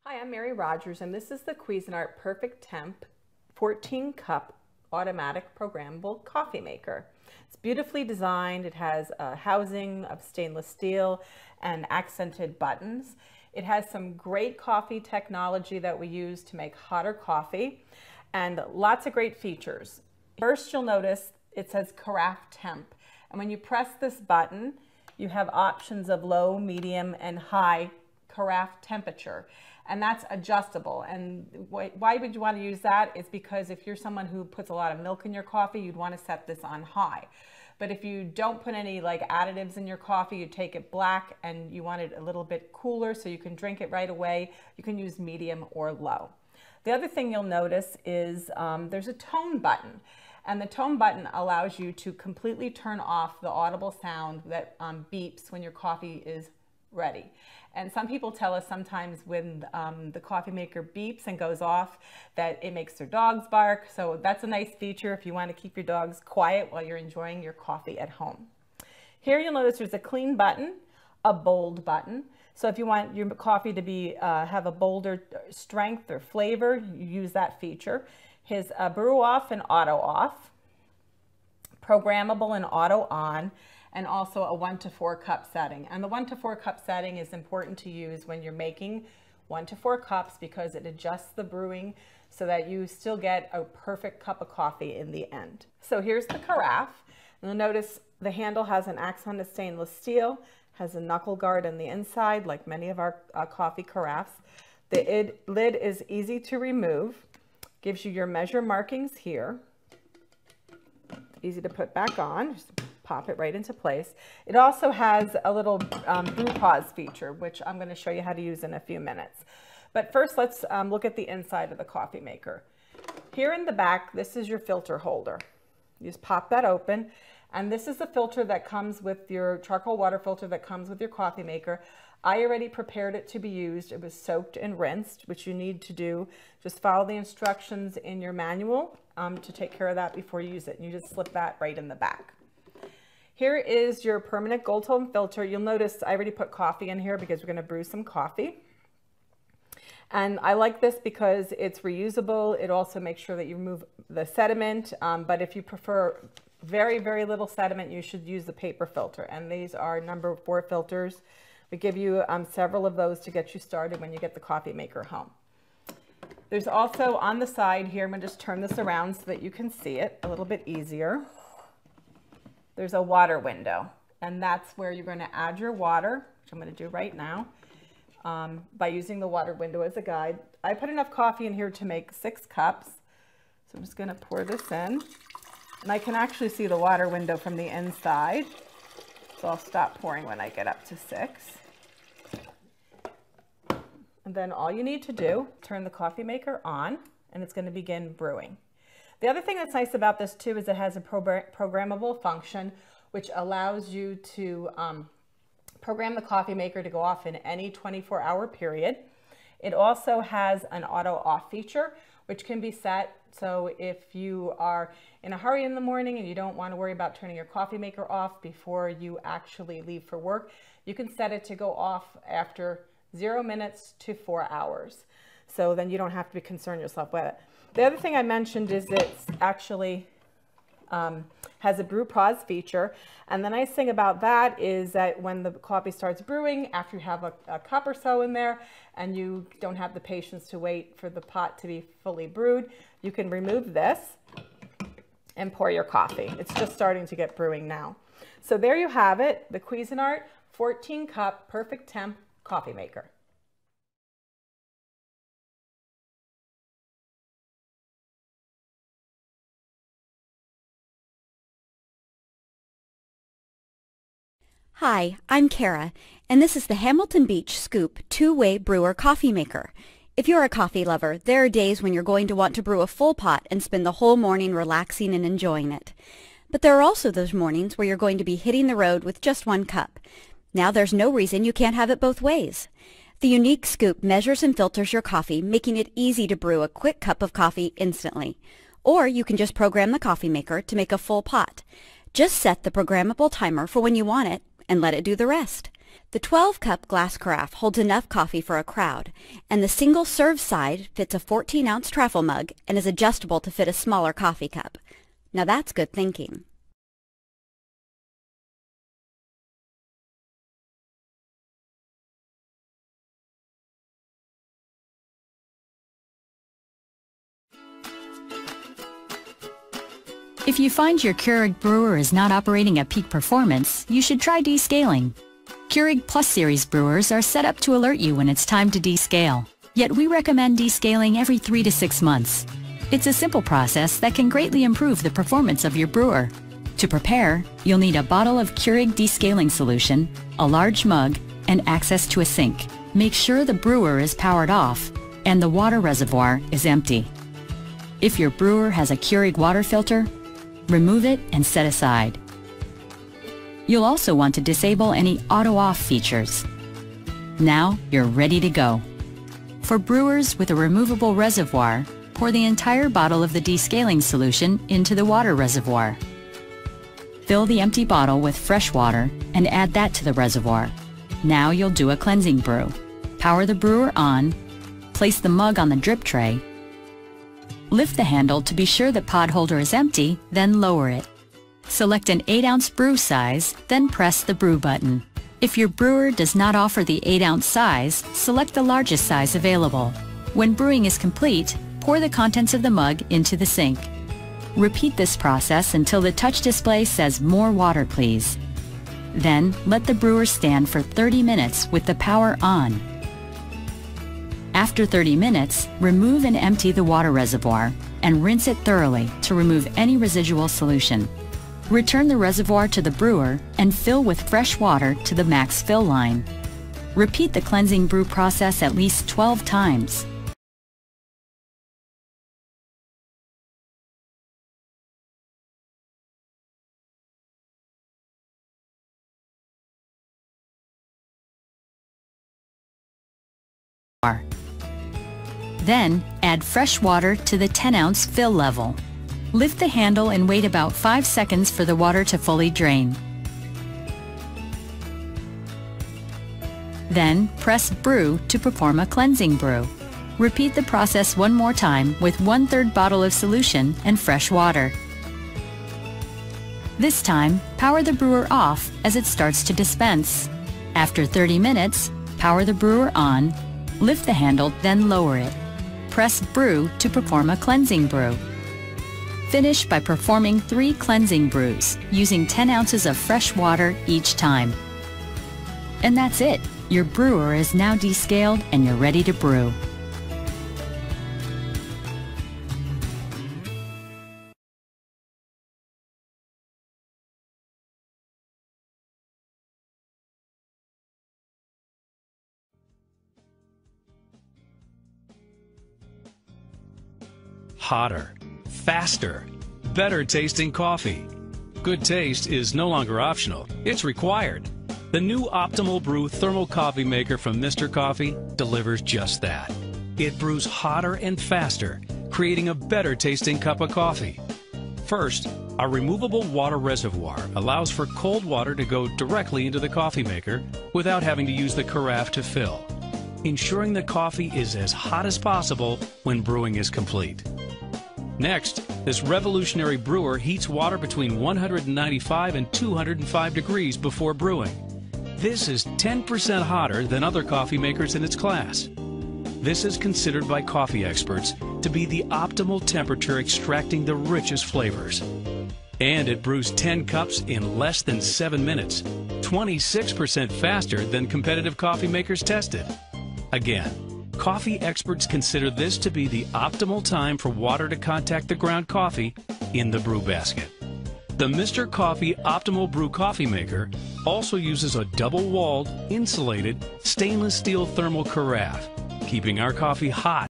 Hi, I'm Mary Rogers, and this is the Cuisinart Perfect Temp 14 cup automatic programmable coffee maker. It's beautifully designed. It has a housing of stainless steel and accented buttons. It has some great coffee technology that we use to make hotter coffee and lots of great features. First, you'll notice it says Carafe Temp, and when you press this button, you have options of low, medium, and high carafe temperature. And that's adjustable. And why would you want to use that? Is because if you're someone who puts a lot of milk in your coffee, you'd want to set this on high. But if you don't put any additives in your coffee, you take it black and you want it a little bit cooler so you can drink it right away, you can use medium or low. The other thing you'll notice is there's a tone button. And the tone button allows you to completely turn off the audible sound that beeps when your coffee is ready. And some people tell us sometimes when the coffee maker beeps and goes off that it makes their dogs bark. So that's a nice feature if you want to keep your dogs quiet while you're enjoying your coffee at home. Here you'll notice there's a clean button, a bold button. So if you want your coffee to be have a bolder strength or flavor, you use that feature. His brew off and auto off, programmable and auto on, and also a 1 to 4 cup setting. And the 1 to 4 cup setting is important to use when you're making 1 to 4 cups because it adjusts the brewing so that you still get a perfect cup of coffee in the end. So here's the carafe. You'll notice the handle has an accented stainless steel, has a knuckle guard on the inside like many of our coffee carafes. The lid is easy to remove, gives you your measure markings here. Easy to put back on. Just pop it right into place. It also has a little brew pause feature, which I'm going to show you how to use in a few minutes. But first, let's look at the inside of the coffee maker. Here in the back, this is your filter holder. You just pop that open, and this is the filter that comes with your charcoal water filter that comes with your coffee maker. I already prepared it to be used. It was soaked and rinsed, which you need to do. Just follow the instructions in your manual to take care of that before you use it. And you just slip that right in the back. Here is your permanent gold tone filter. You'll notice I already put coffee in here because we're going to brew some coffee. And I like this because it's reusable. It also makes sure that you remove the sediment. But if you prefer very, very little sediment, you should use the paper filter. And these are number 4 filters. We give you several of those to get you started when you get the coffee maker home. There's also on the side here, I'm going to just turn this around so that you can see it a little bit easier. There's a water window, and that's where you're going to add your water, which I'm going to do right now by using the water window as a guide. I put enough coffee in here to make 6 cups, so I'm just going to pour this in, and I can actually see the water window from the inside, so I'll stop pouring when I get up to 6. And then all you need to do, turn the coffee maker on, and it's going to begin brewing. The other thing that's nice about this too is it has a programmable function which allows you to program the coffee maker to go off in any 24-hour period. It also has an auto off feature which can be set so if you are in a hurry in the morning and you don't want to worry about turning your coffee maker off before you actually leave for work, you can set it to go off after 0 minutes to 4 hours. So then you don't have to concern yourself with it. The other thing I mentioned is it's actually has a brew pause feature. And the nice thing about that is that when the coffee starts brewing, after you have a cup or so in there and you don't have the patience to wait for the pot to be fully brewed, you can remove this and pour your coffee. It's just starting to get brewing now. So there you have it, the Cuisinart 14 cup Perfect Temp coffee maker. Hi, I'm Kara, and this is the Hamilton Beach Scoop 2-way brewer coffee maker. If you're a coffee lover, there are days when you're going to want to brew a full pot and spend the whole morning relaxing and enjoying it. But there are also those mornings where you're going to be hitting the road with just 1 cup. Now there's no reason you can't have it both ways. The unique scoop measures and filters your coffee, making it easy to brew a quick cup of coffee instantly. Or you can just program the coffee maker to make a full pot. Just set the programmable timer for when you want it and let it do the rest. The 12-cup glass carafe holds enough coffee for a crowd, and the single-serve side fits a 14-ounce travel mug and is adjustable to fit a smaller coffee cup. Now that's good thinking. If you find your Keurig brewer is not operating at peak performance, you should try descaling. Keurig Plus Series brewers are set up to alert you when it's time to descale. Yet we recommend descaling every 3 to 6 months. It's a simple process that can greatly improve the performance of your brewer. To prepare, you'll need a bottle of Keurig descaling solution, a large mug, and access to a sink. Make sure the brewer is powered off and the water reservoir is empty. If your brewer has a Keurig water filter, remove it and set aside. You'll also want to disable any auto-off features. Now you're ready to go. For brewers with a removable reservoir, pour the entire bottle of the descaling solution into the water reservoir. Fill the empty bottle with fresh water and add that to the reservoir. Now you'll do a cleansing brew. Power the brewer on, place the mug on the drip tray, lift the handle to be sure the pod holder is empty, then lower it. Select an 8-ounce brew size, then press the brew button. If your brewer does not offer the 8-ounce size, select the largest size available. When brewing is complete, pour the contents of the mug into the sink. Repeat this process until the touch display says "More water, please." Then, let the brewer stand for 30 minutes with the power on. After 30 minutes, remove and empty the water reservoir and rinse it thoroughly to remove any residual solution. Return the reservoir to the brewer and fill with fresh water to the max fill line. Repeat the cleansing brew process at least 12 times. Then, add fresh water to the 10-ounce fill level. Lift the handle and wait about 5 seconds for the water to fully drain. Then, press Brew to perform a cleansing brew. Repeat the process one more time with 1/3 bottle of solution and fresh water. This time, power the brewer off as it starts to dispense. After 30 minutes, power the brewer on, lift the handle, then lower it. Press Brew to perform a cleansing brew. Finish by performing 3 cleansing brews, using 10 ounces of fresh water each time. And that's it! Your brewer is now descaled and you're ready to brew. Hotter, faster, better tasting coffee. Good taste is no longer optional, it's required. The new Optimal Brew thermal coffee maker from Mr. Coffee delivers just that. It brews hotter and faster, creating a better tasting cup of coffee. First, our removable water reservoir allows for cold water to go directly into the coffee maker without having to use the carafe to fill, ensuring the coffee is as hot as possible when brewing is complete. Next, this revolutionary brewer heats water between 195 and 205 degrees before brewing. This is 10% hotter than other coffee makers in its class. This is considered by coffee experts to be the optimal temperature extracting the richest flavors. And it brews 10 cups in less than 7 minutes, 26% faster than competitive coffee makers tested. Again, coffee experts consider this to be the optimal time for water to contact the ground coffee in the brew basket. The Mr. Coffee Optimal Brew Coffee Maker also uses a double-walled, insulated, stainless steel thermal carafe, keeping our coffee hot